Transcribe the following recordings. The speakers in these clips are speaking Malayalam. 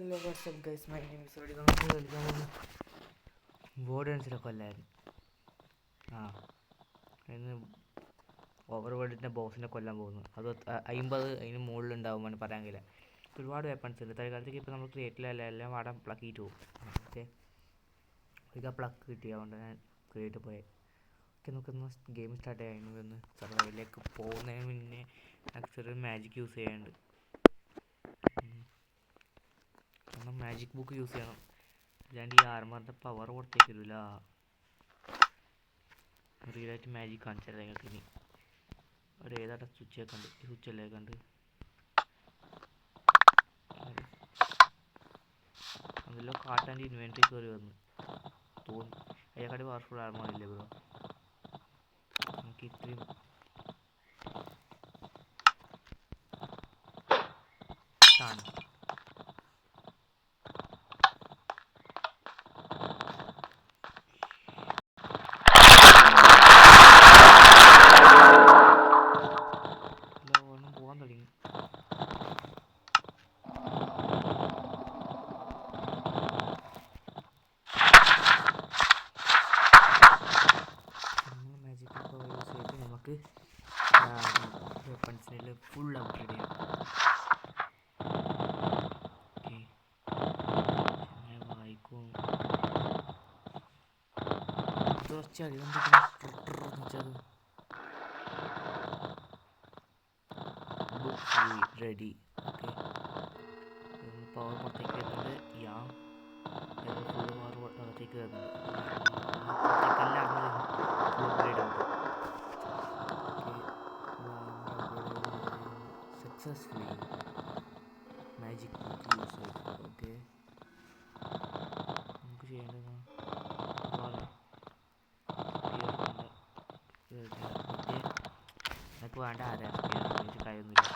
Hello, what's up guys? My name is Odi. നമുക്ക് കളിക്കാൻ പോകുന്നത് ബോർഡേൺസിലെ കൊല്ലായിരുന്നു. ഇന്ന് ഓവർ വേൾഡിൻ്റെ ബോസിനെ കൊല്ലാൻ പോകുന്നു. അത് 50 അതിന് മുകളിലുണ്ടാകുമെന്ന് പറയാൻ കഴിയില്ല. ഒരുപാട് വെപ്പൺസ് ഉണ്ട്. തൽക്കാലത്തേക്ക് ഇപ്പോൾ നമ്മൾ ക്രിയേറ്റിലല്ല, എല്ലാം വാടാൻ പ്ലക്കിയിട്ട് പോകും. ഓക്കെ, എനിക്ക് ആ പ്ലക്ക് കിട്ടി, അതുകൊണ്ട് ഞാൻ ക്രിയേറ്റ് പോയെ. ഓക്കെ, നമുക്കൊന്ന് ഗെയിം സ്റ്റാർട്ട് ചെയ്യാൻ ഒന്ന് സർവൈവലിലേക്ക് പോകുന്നതിന് മുന്നേ ചെറിയൊരു മാജിക് യൂസ് ചെയ്യാനുണ്ട്. മാജിക് ബുക്ക് യൂസ് ചെയ്യണം, അല്ലാണ്ട് ഈ ആർമറിൻ്റെ പവർ പുറത്തേക്ക് വരില്ല. റിയലായിട്ട് മാജിക് കാണിച്ചാൽ നിങ്ങൾക്ക് ഇനി ഒരു ഏതായിട്ട് സ്വിച്ച് കണ്ട് ഈ സ്വിച്ചല്ലേ കണ്ട് അതെല്ലാം കാട്ടാൻ്റെ ഇൻവെൻട്രി കയറി വന്ന് തോന്നി. അയ്യാക്കാട് പവർഫുൾ ആർമറില്ലേ ബ്രോ? നമുക്ക് ഇത്രയും ആണ്. വെപ്പൺസിനെല്ലാം ഫുൾ അപ്ഗ്രേഡ് ചെയ്യാം. ഓക്കെ, വായിക്കും കുറച്ച് അധികം വെച്ചത് ബുക്ക് റെഡി. ഓക്കെ, പവർ പുറത്തേക്ക് വരുന്നുണ്ട്. ഫുള്ള് പവർ അകത്തേക്ക് വരുന്നുണ്ട്. പുറത്തേക്കെല്ലാം ഫുൾ അപ്ഗ്രേഡ് ആകും. സക്സസ്ഫുള്ളി മാജിക് ബുക്ക് യൂസ് ചെയ്തു. ഓക്കെ, നമുക്ക് ചെയ്യേണ്ടത് എനിക്ക് വേണ്ട ആരാ കഴിയൊന്നുമില്ല.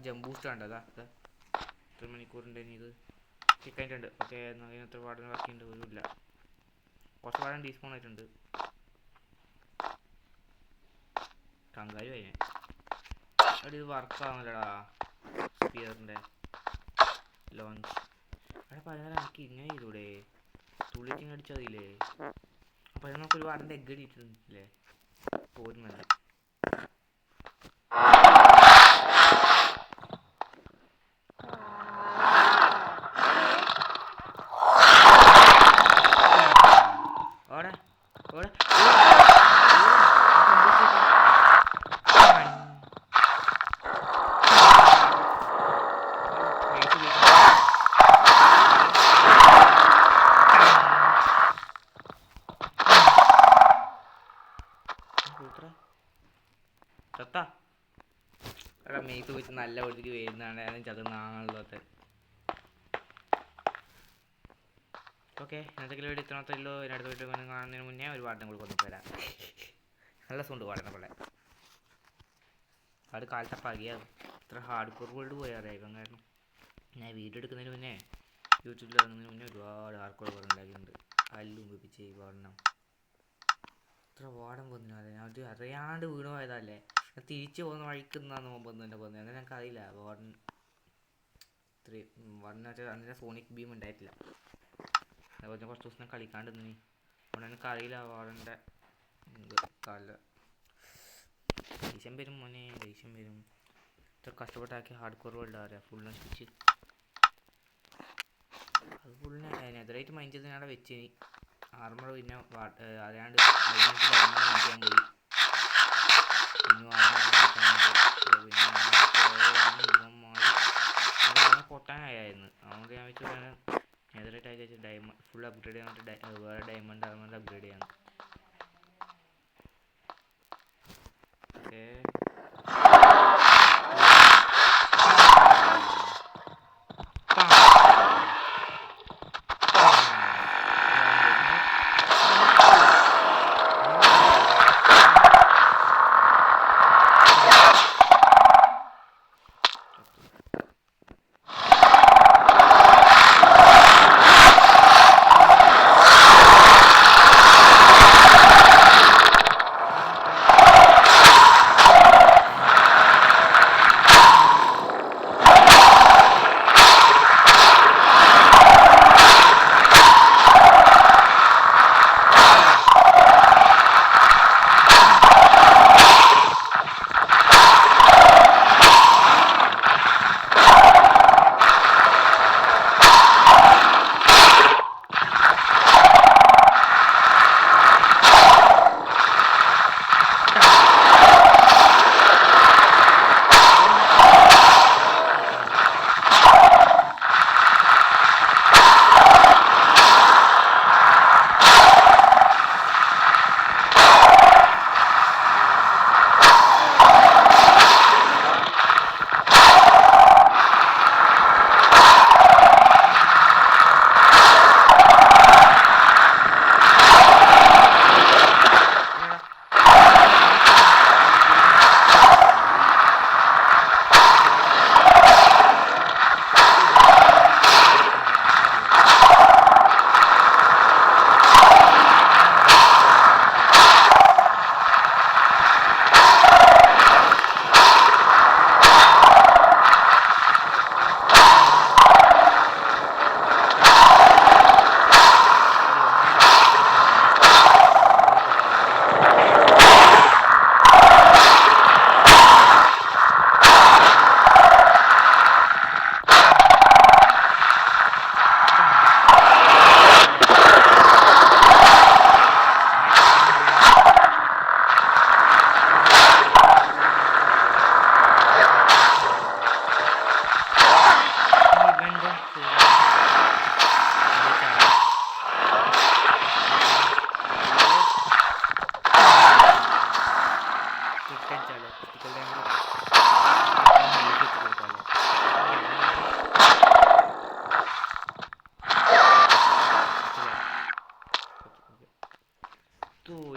ജമ്പ് ബൂസ്റ്റ് കണ്ടോ? അതാ എത്ര മണിക്കൂറുണ്ട് ഇനി ഇത് ചിക്കായിട്ടുണ്ട്. ഓക്കെ, അതിനത്ര വാർഡൻ ബാക്കിയുണ്ട്. ഒന്നുമില്ല, കുറച്ച് വാർഡൻ ഡീസ്പോൺ ആയിട്ടുണ്ട്. കങ്കാരി കഴിഞ്ഞ അവിടെ ഇത് വർക്കാവുന്നില്ലടാ. സ്പിയറിൻ്റെ ലോഞ്ച് അവിടെ പറഞ്ഞാൽ എനിക്ക് ഇങ്ങനെ ചെയ്തൂടെ? തുള്ളിച്ചിങ് അടിച്ചാൽ മതിയില്ലേ? അപ്പോൾ അത് നമുക്ക് ഒരു വാർഡൻ്റെ എഗ് അടിയിട്ടില്ലേ? പോരും വേണ്ട. ഓടെ ഓടെ ചത്താ എടാ, മെയ്ത്ത് വെച്ച് നല്ല ഒഴുതിക്ക് വരുന്നതാണ് ചതുന്നാണുള്ളത്. ഓക്കെ, ഇന്നത്തെ വീഡിയോ ഇത്രമാത്രമേ ഉള്ളൂ. ഇതിനടുത്ത വീഡിയോ കാണുന്നതിന് മുന്നേ ഒരു പാട്ടും കൂടി കൊണ്ടു വരാം. നല്ല സൗണ്ട് പാടുന്ന പോലെ അത് കാലത്തപ്പാകിയാണ്. ഇത്ര ഹാർഡ് കോർ വേൾഡ് പോയി അറിയാം. കാരണം ഞാൻ വീഡിയോ എടുക്കുന്നതിന് മുന്നേ യൂട്യൂബിൽ ഇറങ്ങുന്നതിന് മുന്നേ ഒരുപാട് ഹാർഡ് കോർ വേൾഡ് ഉണ്ടാക്കിയിട്ടുണ്ട്. അല്ലും വെപ്പിച്ച് പാടണം. ഇത്ര വാടം പോകുന്നില്ല. അത് അറിയാണ്ട് വീണ് പോയതല്ലേ. തിരിച്ചു പോകുന്ന വഴിക്ക് നിന്നാന്ന് പോകുമ്പോൾ തന്നെ പോകുന്നത്. അങ്ങനെ ഞങ്ങൾക്ക് അറിയില്ല. വാർഡൻ അന്നേരം സോണിക് ബീം ഉണ്ടായിട്ടില്ല. അതുപോലെ കുറച്ച് ദിവസം കളിക്കാണ്ട് നീ അതുകൊണ്ട് എനിക്ക് അറിയില്ല വാർഡൻ്റെ കാല ദേഷ്യം വരും മോനെ, ദേഷ്യം വരും. ഇത്ര കഷ്ടപ്പെട്ടാക്കി ഹാർഡ് കോർ വേൾഡ് അറിയാം. ഫുൾ നശിപ്പിച്ച് അത് ഫുള്ളിനെ നെതറായിട്ട് മൈൻഡ് ചെയ്ത് ഞാൻ വെച്ച് ആർമർ പിന്നെ അറിയാണ്ട് മാറ്റിയാൻ പോയി. പിന്നെ പൊട്ടാനായിരുന്നു. അതുകൊണ്ട് ഞാൻ വെച്ച് നെതറായിട്ട് അയച്ചു ഡയമണ്ട് ഫുൾ അപ്ഗ്രേഡ് ചെയ്യാൻ വേറെ ഡയമണ്ട് ആർമർ അപ്ഗ്രേഡ് ചെയ്യാൻ. ഓക്കെ,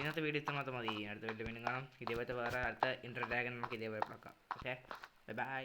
ഇന്നത്തെ വീഡിയോ ഇത്ര മാത്രം മതി. അടുത്ത വീഡിയോ വീണ്ടും കാണാം. ഇതേപോലത്തെ വേറെ അടുത്ത ഇൻ്റർ ഡ്രാഗൺ നമുക്ക് ഇതേപോലെ നോക്കാം. Okay, bye bye.